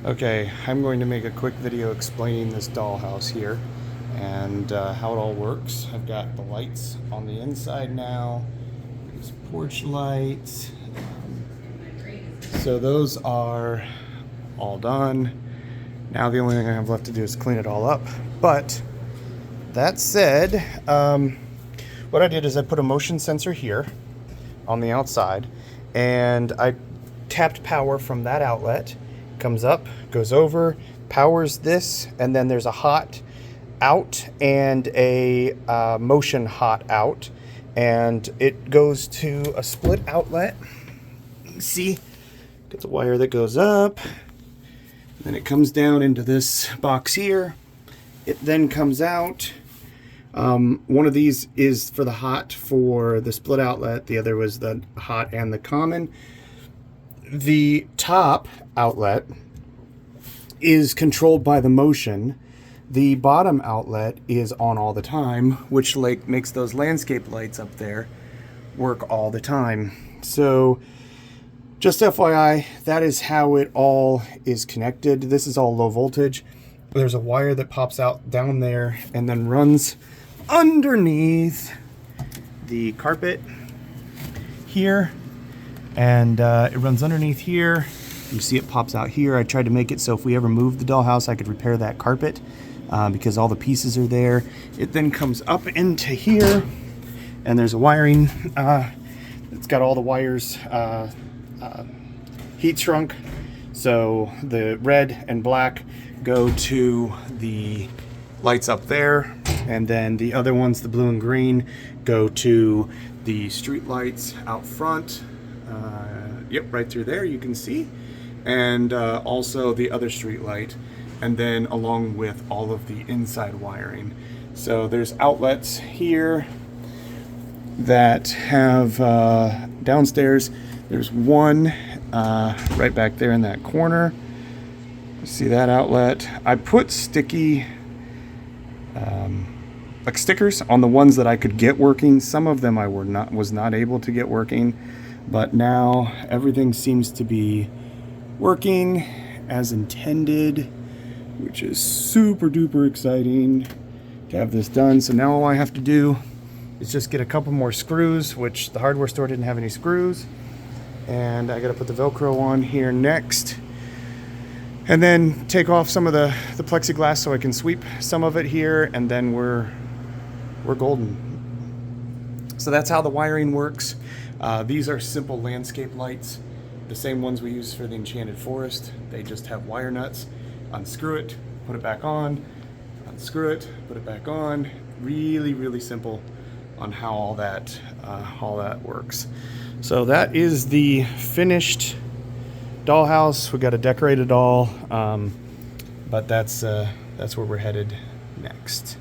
Okay, I'm going to make a quick video explaining this dollhouse here and how it all works. I've got the lights on the inside now, these porch lights. So those are all done. Now the only thing I have left to do is clean it all up. But that said, what I did is I put a motion sensor here on the outside, and I tapped power from that outlet. Comes up, goes over, powers this, and then there's a hot out and a motion hot out, and it goes to a split outlet. See, got the wire that goes up, and then it comes down into this box here. It then comes out. One of these is for the hot for the split outlet, the other was the hot and the common. The top outlet is controlled by the motion. The bottom outlet is on all the time, which makes those landscape lights up there work all the time. So just FYI, that is how it all is connected. This is all low voltage. There's a wire that pops out down there and then runs underneath the carpet here. And it runs underneath here. You see it pops out here. I tried to make it so if we ever moved the dollhouse, I could repair that carpet because all the pieces are there. It then comes up into here, and there's a wiring. It's got all the wires heat shrunk. So the red and black go to the lights up there, and then the other ones, the blue and green, go to the street lights out front. Yep, right through there you can see, and also the other street light, and then along with all of the inside wiring. So there's outlets here that have downstairs. There's one right back there in that corner. See that outlet? I put sticky like stickers on the ones that I could get working. Some of them I was not able to get working. But now everything seems to be working as intended, which is super duper exciting to have this done. So now all I have to do is just get a couple more screws, which the hardware store didn't have any screws. And I gotta put the Velcro on here next. And then take off some of the plexiglass so I can sweep some of it here, and then we're golden. So that's how the wiring works. These are simple landscape lights, the same ones we use for the Enchanted Forest. They just have wire nuts. Unscrew it, put it back on, unscrew it, put it back on. Really, really simple on how all that works. So that is the finished dollhouse. We got to decorate it all, but that's where we're headed next.